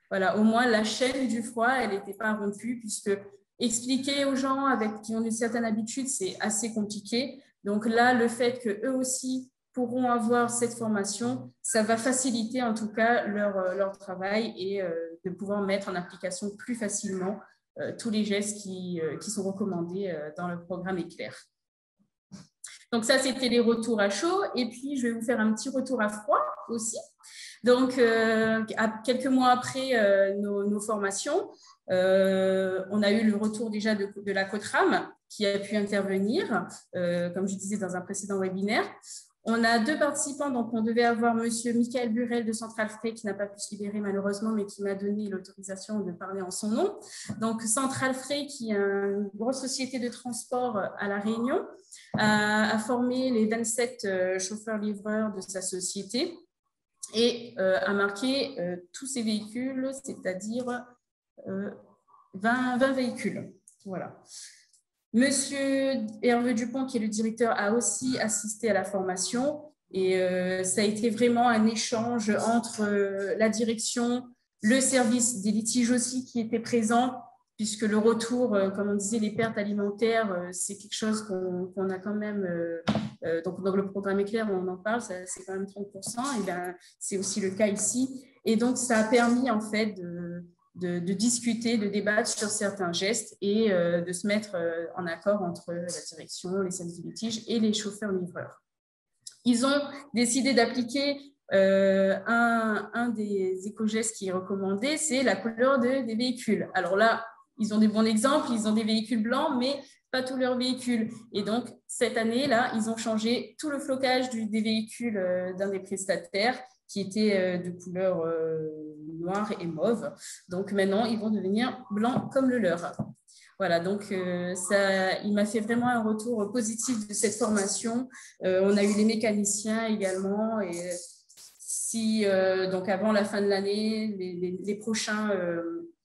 E: Voilà, au moins, la chaîne du froid, elle n'était pas rompue puisque expliquer aux gens qui ont une certaine habitude, c'est assez compliqué. Donc là, le fait qu'eux aussi pourront avoir cette formation, ça va faciliter en tout cas leur travail et de pouvoir mettre en application plus facilement tous les gestes qui sont recommandés dans le programme Éclair. Donc ça, c'était les retours à chaud. Et puis, je vais vous faire un petit retour à froid aussi. Donc, quelques mois après nos formations, on a eu le retour déjà de la COTRAM qui a pu intervenir, comme je disais dans un précédent webinaire. On a 2 participants, donc on devait avoir M. Michael Burel de Central Frais qui n'a pas pu se libérer malheureusement, mais qui m'a donné l'autorisation de parler en son nom. Donc Central Frais, qui est une grosse société de transport à La Réunion, a formé les 27 chauffeurs-livreurs de sa société et a marqué tous ses véhicules, c'est-à-dire 20 véhicules. Voilà. Monsieur Hervé Dupont, qui est le directeur, a aussi assisté à la formation et ça a été vraiment un échange entre la direction, le service des litiges aussi qui était présent, puisque le retour, comme on disait, les pertes alimentaires, c'est quelque chose qu'on a quand même, donc dans le programme Éclair, on en parle, c'est quand même 30%, et bien c'est aussi le cas ici. Et donc, ça a permis en fait de discuter, de débattre sur certains gestes et de se mettre en accord entre la direction, les services de litige et les chauffeurs-livreurs. Ils ont décidé d'appliquer un des éco-gestes qui est recommandé, c'est la couleur des véhicules. Alors là, ils ont des bons exemples, ils ont des véhicules blancs, mais pas tous leurs véhicules. Et donc, cette année-là, ils ont changé tout le flocage des véhicules d'un des prestataires qui était de couleur noire et mauve. Donc, maintenant, ils vont devenir blancs comme le leur. Voilà, donc il m'a fait vraiment un retour positif de cette formation. On a eu les mécaniciens également. Et donc, avant la fin de l'année,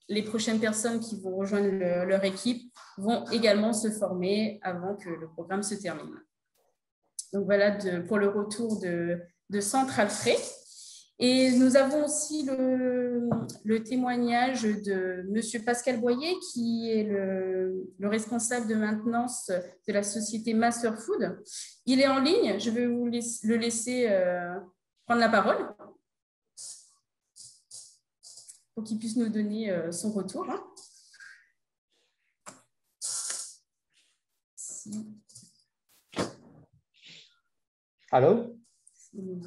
E: les prochaines personnes qui vont rejoindre leur équipe vont également se former avant que le programme se termine. Donc, voilà pour le retour de Central Frais. Et nous avons aussi le témoignage de M. Pascal Boyer, qui est le responsable de maintenance de la société Master Food. Il est en ligne, je vais vous le laisser prendre la parole. pour qu'il puisse nous donner son retour. Hein.
F: Allô?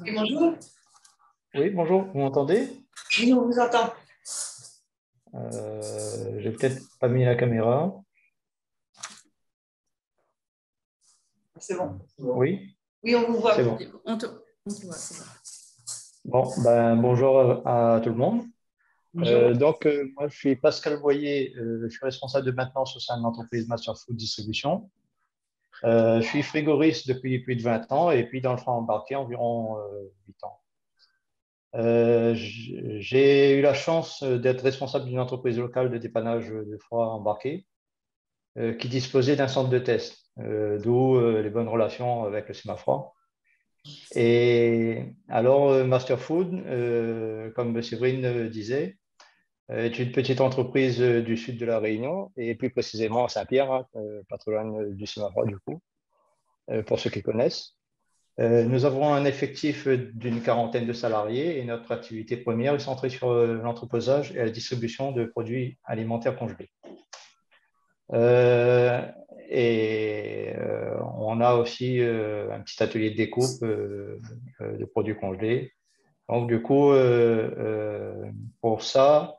A: Et bonjour.
F: Oui, bonjour, vous m'entendez?
A: Oui, on vous entend.
F: J'ai peut-être pas mis la caméra.
A: C'est bon.
F: Oui?
A: Oui, on vous voit.
F: C'est bon.
E: On te voit, c'est bon.
F: Bon, ben, bonjour à tout le monde.
A: Bonjour.
F: Moi, je suis Pascal Boyer, je suis responsable de maintenance au sein de l'entreprise Master Food Distribution. Je suis frigoriste depuis plus de 20 ans et puis dans le froid embarqué environ 8 ans. J'ai eu la chance d'être responsable d'une entreprise locale de dépannage de froid embarqué qui disposait d'un centre de test, d'où les bonnes relations avec le Sémafroid. Et alors, Master Food, comme Séverine disait, est une petite entreprise du sud de la Réunion et plus précisément à Saint-Pierre, hein, pas trop loin du Sémafroid du coup, pour ceux qui connaissent. Nous avons un effectif d'une quarantaine de salariés et notre activité première est centrée sur l'entreposage et la distribution de produits alimentaires congelés. On a aussi un petit atelier de découpe de produits congelés. Donc, du coup, pour ça,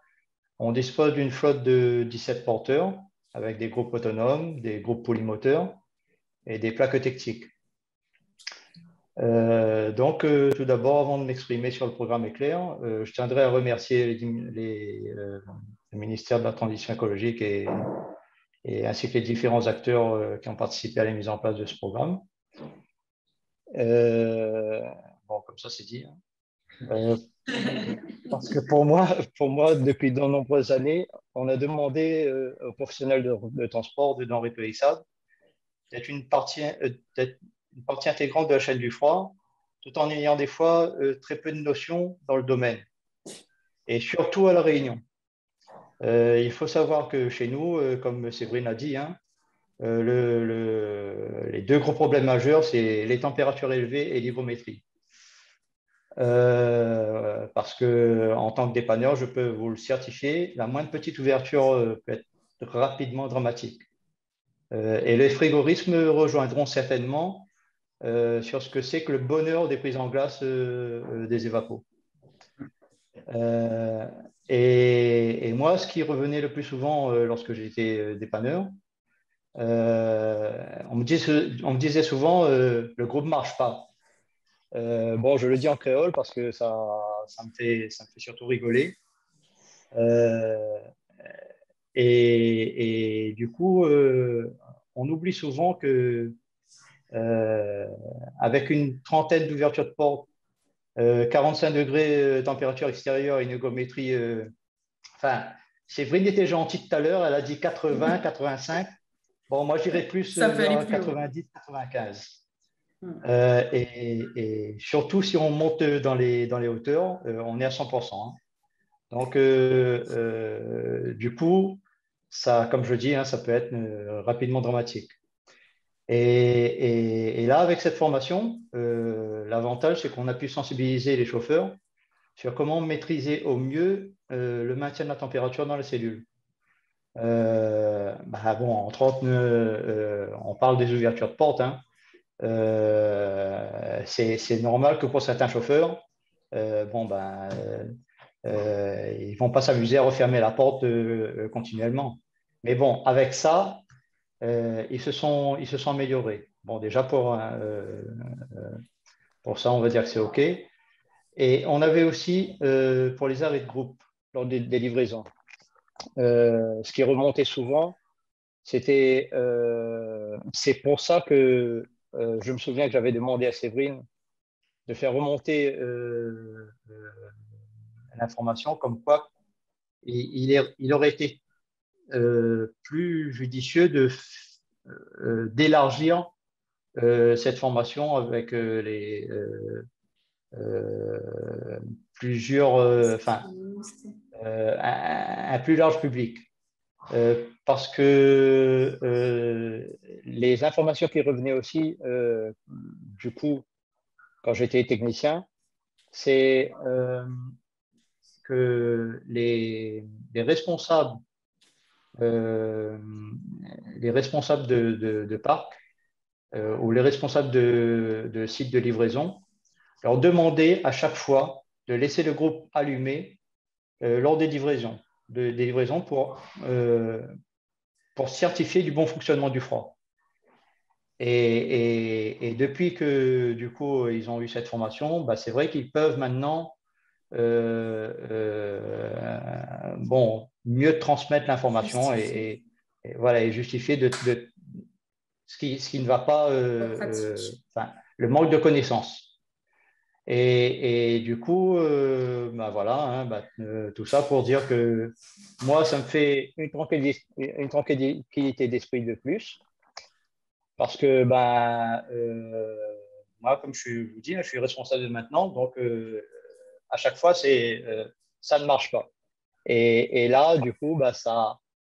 F: on dispose d'une flotte de 17 porteurs avec des groupes autonomes, des groupes polymoteurs et des plaques techniques. Tout d'abord, avant de m'exprimer sur le programme Éclair, je tiendrais à remercier le ministère de la Transition écologique et ainsi que les différents acteurs qui ont participé à la mise en place de ce programme. Bon, comme ça, c'est dit. Parce que pour moi, depuis de nombreuses années, on a demandé aux professionnels de transport de denrées périssables d'être une partie intégrante de la chaîne du froid, tout en ayant des fois très peu de notions dans le domaine, et surtout à La Réunion. Il faut savoir que chez nous, comme Séverine a dit, hein, les deux gros problèmes majeurs, c'est les températures élevées et l'hygrométrie. Parce que en tant que dépanneur, je peux vous le certifier, la moindre petite ouverture peut être rapidement dramatique. Et les frigoristes me rejoindront certainement sur ce que c'est que le bonheur des prises en glace des évapos. Et moi, ce qui revenait le plus souvent lorsque j'étais dépanneur, on me disait souvent le groupe ne marche pas. Bon, je le dis en créole parce que ça me fait surtout rigoler. Et du coup, on oublie souvent que avec une trentaine d'ouvertures de porte, 45 degrés température extérieure et une hygrométrie, enfin, Séverine était gentille tout à l'heure, elle a dit 80, 85. Bon, moi, j'irais plus vers 90, 95. Et surtout, si on monte dans les hauteurs, on est à 100%. Hein. Donc, du coup, ça, comme je dis, hein, ça peut être rapidement dramatique. Et là, avec cette formation, l'avantage, c'est qu'on a pu sensibiliser les chauffeurs sur comment maîtriser au mieux le maintien de la température dans la cellule. Bon, entre autres, on parle des ouvertures de porte. Hein. C'est normal que pour certains chauffeurs, ils ne vont pas s'amuser à refermer la porte continuellement. Mais bon, avec ça, ils se sont améliorés. Bon, déjà, pour ça, on va dire que c'est OK. Et on avait aussi, pour les arrêts de groupe, lors des livraisons, ce qui remontait souvent, c'est pour ça que je me souviens que j'avais demandé à Séverine de faire remonter l'information comme quoi il aurait été plus judicieux d'élargir cette formation avec un plus large public. Parce que les informations qui revenaient aussi, du coup, quand j'étais technicien, c'est que les responsables de parc ou les responsables de sites de livraison leur demander à chaque fois de laisser le groupe allumé lors des livraisons, pour certifier du bon fonctionnement du froid. Et depuis que, du coup, ils ont eu cette formation, bah, c'est vrai qu'ils peuvent maintenant mieux transmettre l'information et voilà, et justifier ce qui ne va pas, le manque de connaissances. Et du coup, bah voilà, tout ça pour dire que moi, ça me fait une tranquillité d'esprit de plus. Parce que moi, comme je vous dis, je suis responsable de maintenant, donc à chaque fois, ça ne marche pas. Et là, du coup,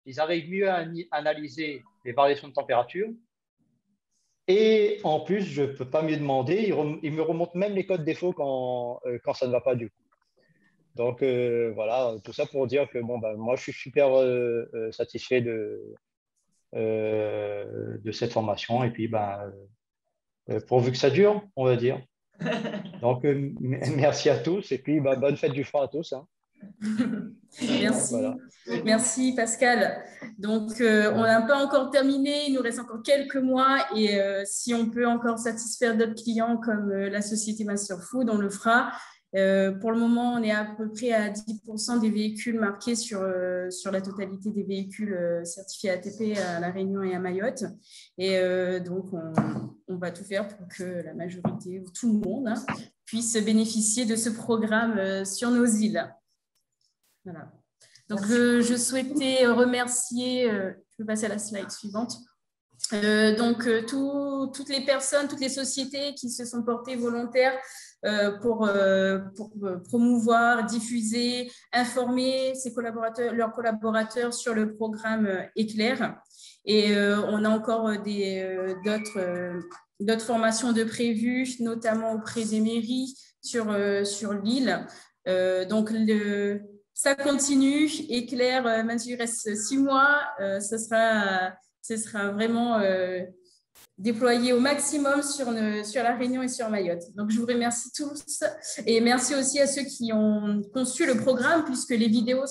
F: ils arrivent mieux à analyser les variations de température. Et en plus, je ne peux pas mieux demander, ils me remontent même les codes défauts quand ça ne va pas du coup. Donc voilà, tout ça pour dire que moi, je suis super satisfait de cette formation. Et puis, pourvu que ça dure, on va dire. Donc, merci à tous et puis bonne fête du froid à tous. Hein.
E: Merci.
F: Voilà.
E: Merci Pascal. Donc, on n'a pas encore terminé, il nous reste encore quelques mois et si on peut encore satisfaire d'autres clients comme la société Master Food, on le fera. Pour le moment, on est à peu près à 10% des véhicules marqués sur la totalité des véhicules certifiés ATP à La Réunion et à Mayotte. Et donc, on va tout faire pour que la majorité, ou tout le monde, puisse bénéficier de ce programme sur nos îles. Voilà. Donc, je souhaitais remercier, je peux passer à la slide suivante. Toutes les personnes, toutes les sociétés qui se sont portées volontaires pour promouvoir, diffuser, informer leurs collaborateurs sur le programme Éclair. Et on a encore d'autres formations de prévues, notamment auprès des mairies sur l'île. Ça continue. Éclair, même s'il reste 6 mois, ce sera vraiment déployé au maximum sur La Réunion et sur Mayotte. Donc, je vous remercie tous et merci aussi à ceux qui ont conçu le programme puisque les vidéos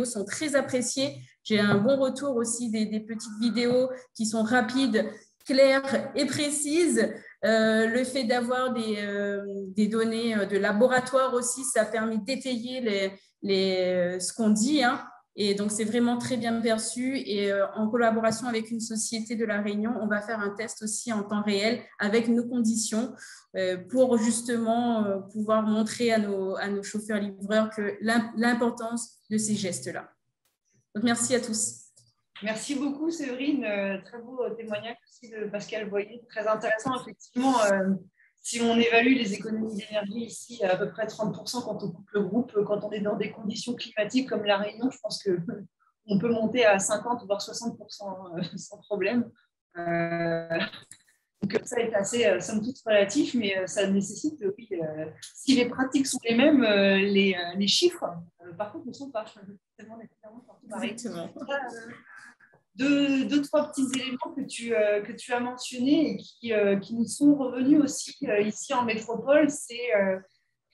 E: sont très appréciées. J'ai un bon retour aussi des petites vidéos qui sont rapides, claires et précises. Le fait d'avoir des données de laboratoire aussi, ça permet d'étayer ce qu'on dit, hein. Et donc, c'est vraiment très bien perçu. Et en collaboration avec une société de La Réunion, on va faire un test aussi en temps réel avec nos conditions pour justement pouvoir montrer à nos chauffeurs-livreurs l'importance de ces gestes-là. Donc, merci à tous.
A: Merci beaucoup, Séverine. Très beau témoignage aussi de Pascal Boyer. Très intéressant, effectivement. Si on évalue les économies d'énergie ici à peu près 30% quand on coupe le groupe, quand on est dans des conditions climatiques comme La Réunion, je pense qu'on peut monter à 50 voire 60% sans problème. Donc ça est assez, somme toute, relatif, mais ça nécessite, oui, si les pratiques sont les mêmes, les chiffres, par contre, ne sont pas.
E: Exactement.
A: Deux, trois petits éléments que tu as mentionnés et qui nous sont revenus aussi ici en métropole, c'est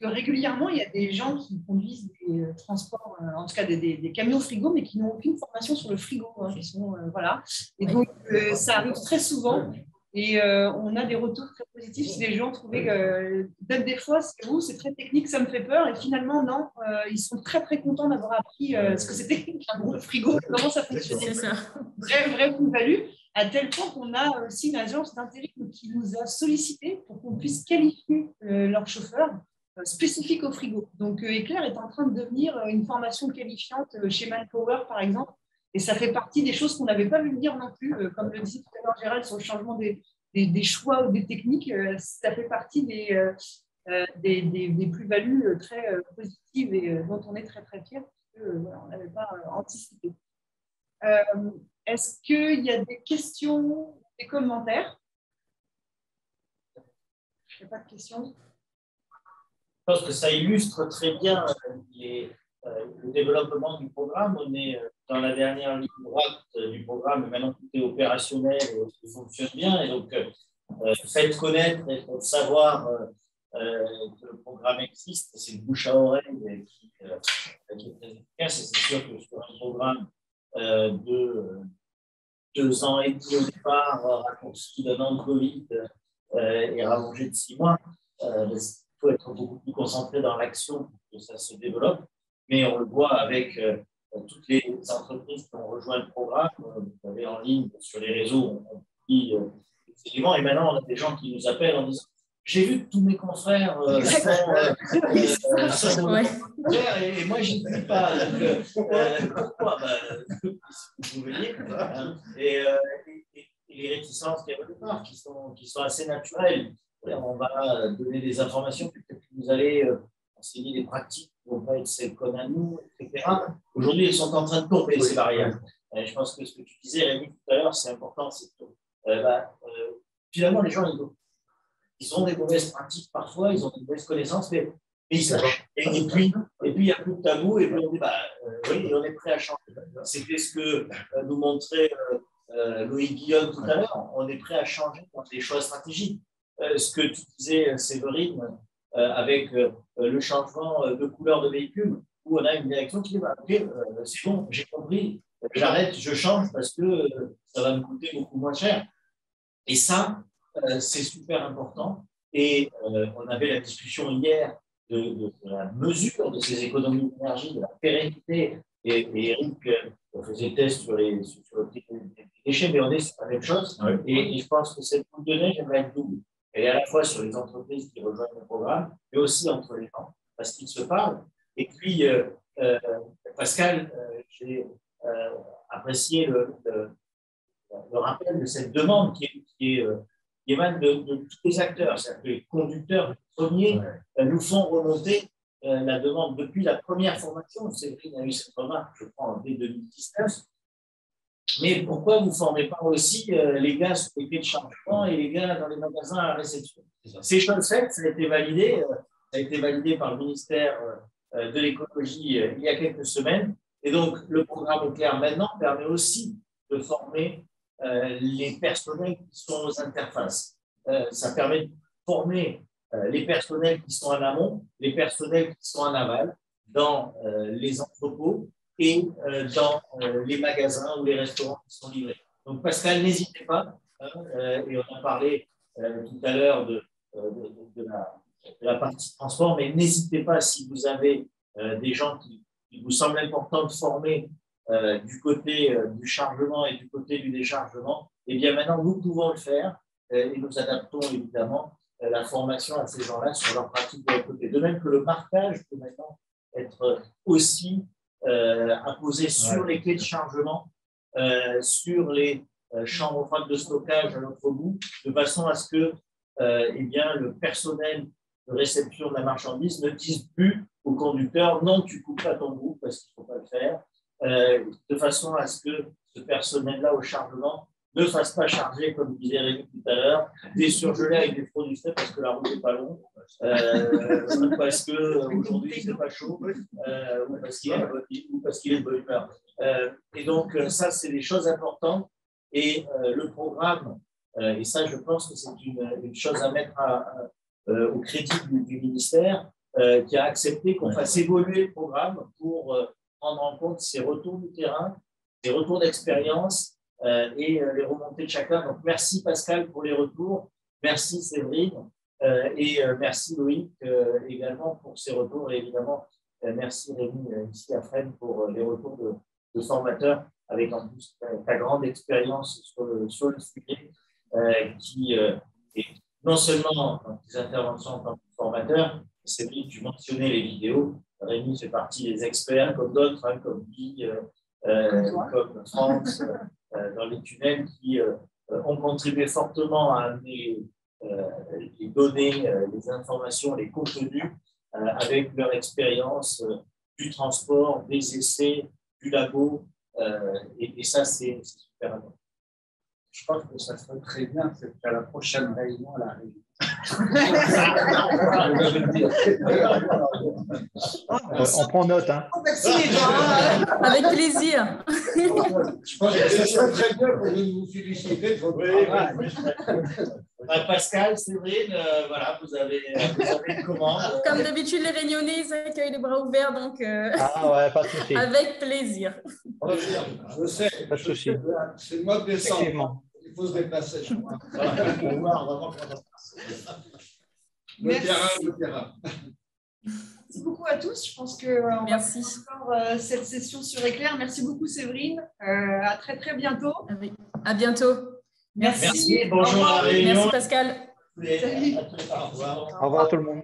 A: que régulièrement, il y a des gens qui conduisent des transports, en tout cas des camions frigo, mais qui n'ont aucune formation sur le frigo. Hein, qui sont, voilà. Et donc, ça arrive très souvent. Et on a des retours très positifs si les gens trouvaient que peut-être des fois, c'est très technique, ça me fait peur. Et finalement, non, ils sont très, très contents d'avoir appris ce que c'était qu'un gros frigo, comment ça fonctionnait.
E: C'est ça.
A: Vraie plus-value, à tel point qu'on a aussi une agence d'intérim qui nous a sollicité pour qu'on puisse qualifier leurs chauffeurs spécifiques au frigo. Donc, Éclair est en train de devenir une formation qualifiante chez Manpower, par exemple. Et ça fait partie des choses qu'on n'avait pas vu venir non plus, comme le disait tout à l'heure Gérald sur le changement des choix ou des techniques. Ça fait partie des plus-values très positives et dont on est très très fiers parce qu'on n'avait pas anticipé. Est-ce qu'il y a des questions, des commentaires? Je n'ai pas de questions.
C: Je pense que ça illustre très bien le développement du programme. On est dans la dernière ligne droite du programme, et maintenant tout est opérationnel et tout fonctionne bien. Et donc, faites connaître et faites savoir que le programme existe. C'est le bouche à oreille qui est très efficace. Et c'est sûr que sur un programme de 2 ans et demi au départ, raccourci d'un an de Covid et rallongé de 6 mois, il faut être beaucoup plus concentré dans l'action pour que ça se développe. Mais on le voit avec toutes les entreprises qui ont rejoint le programme. Vous avez en ligne sur les réseaux, on publie des éléments. Et maintenant, on a des gens qui nous appellent en disant « J'ai vu que tous mes confrères sont et moi, je n'y suis pas. Donc, pourquoi ?» Vous voyez, et les réticences qu'il y a au départ, qui sont assez naturelles. On va donner des informations, peut-être que vous allez enseigner des pratiques qui ne vont pas être celles qu'on a nous, etc. Aujourd'hui, ils sont en train de tomber ces barrières. Je pense que ce que tu disais, Rémi, tout à l'heure, c'est important. C'est que, finalement, les gens, ils ont des mauvaises pratiques parfois, ils ont des mauvaises connaissances, mais ils sachent. Et puis, il n'y a plus de tabou, et puis on dit, oui, on est prêt à changer. C'était ce que nous montrait Loïc Guillaume tout à l'heure. On est prêt à changer dans des choix stratégiques. Ce que tu disais, Séverine, avec le changement de couleur de véhicule, où on a une direction qui dit ok, c'est bon, j'ai compris, j'arrête, je change parce que ça va me coûter beaucoup moins cher. Et ça, c'est super important. Et on avait la discussion hier de la mesure de ces économies d'énergie, de la pérennité. Et Eric faisait le test sur les déchets, mais on est sur la même chose. Et je pense que cette boule de neige, elle va être double. Elle est à la fois sur les entreprises qui rejoignent le programme, mais aussi entre les gens, parce qu'ils se parlent. Et puis, Pascal, j'ai apprécié le rappel de cette demande qui émane de tous les acteurs. C'est-à-dire que les conducteurs premiers nous font remonter la demande depuis la première formation. Séverine a eu cette remarque, je crois, dès 2019. Mais pourquoi vous ne formez pas aussi les gars sur les quais de chargement et les gars dans les magasins à la réception? C'est chose faite, ça a été validé par le ministère de l'écologie il y a quelques semaines. Et donc, le programme Au Clair maintenant permet aussi de former les personnels qui sont aux interfaces. Ça permet de former les personnels qui sont en amont, les personnels qui sont en aval, dans les entrepôts et dans les magasins ou les restaurants qui sont livrés. Donc, Pascal, n'hésitez pas, et on a parlé tout à l'heure de la partie transport, mais n'hésitez pas si vous avez des gens qui vous semblent importants de former du côté du chargement et du côté du déchargement, et bien maintenant, nous pouvons le faire et nous adaptons évidemment la formation à ces gens-là sur leur pratique de leur côté. De même que le marquage peut maintenant être aussi apposé sur les quais de chargement, sur les chambres froides de stockage à l'autre bout, de façon à ce que eh bien, le personnel de réception de la marchandise ne dise plus au conducteur « non, tu ne coupes pas ton bout parce qu'il ne faut pas le faire », de façon à ce que ce personnel-là au chargement ne fasse pas charger, comme disait Rémi tout à l'heure, des surgelés avec des produits frais parce que la route n'est pas longue, parce qu'aujourd'hui il n'est pas chaud, ou parce qu'il est de bonne humeur. Et donc, ça, c'est des choses importantes. Et le programme, et ça, je pense que c'est une chose à mettre au crédit du ministère, qui a accepté qu'on fasse évoluer le programme pour prendre en compte ces retours du terrain, ces retours d'expérience et les remontées de chacun. Donc, merci Pascal pour les retours, merci Séverine et merci Loïc également pour ces retours et évidemment merci Rémi ici à Fresnes pour les retours de formateurs avec en plus ta grande expérience sur le sujet qui est non seulement dans tes interventions en tant que formateur, Séverine, tu mentionnais les vidéos, Rémi fait partie des experts comme d'autres, hein, comme Guy, comme France, dans les tunnels qui ont contribué fortement à amener les données, les informations, les contenus avec leur expérience du transport, des essais, du labo, et ça, c'est super important.
G: Je pense que ça serait très bien, c'est qu'à la prochaine réunion à la région,
F: On prend note. Hein.
E: Avec plaisir.
G: Je pense que ça serait très bien pour vous féliciter de votre travail.
C: Pascal, Séverine, voilà, vous avez une commande.
E: Comme d'habitude, les Réunionnais, ils accueillent les bras ouverts, donc
F: Ah ouais, pas de souci.
E: avec plaisir.
G: Je sais,
F: Pas de souci.
G: c'est le mois de décembre.
F: Effectivement.
G: Il faut se déplacer.
C: Voilà, pour voir vraiment comment ça se passe.
G: Le terrain.
A: Merci beaucoup à tous. Je pense qu'on va
E: Merci.
A: faire encore cette session sur Éclair. Merci beaucoup, Séverine. À très, très bientôt.
E: À bientôt.
A: Merci.
C: Merci. Bonjour à la Réunion.
E: Merci, Pascal.
C: Salut.
F: Au revoir tout le monde.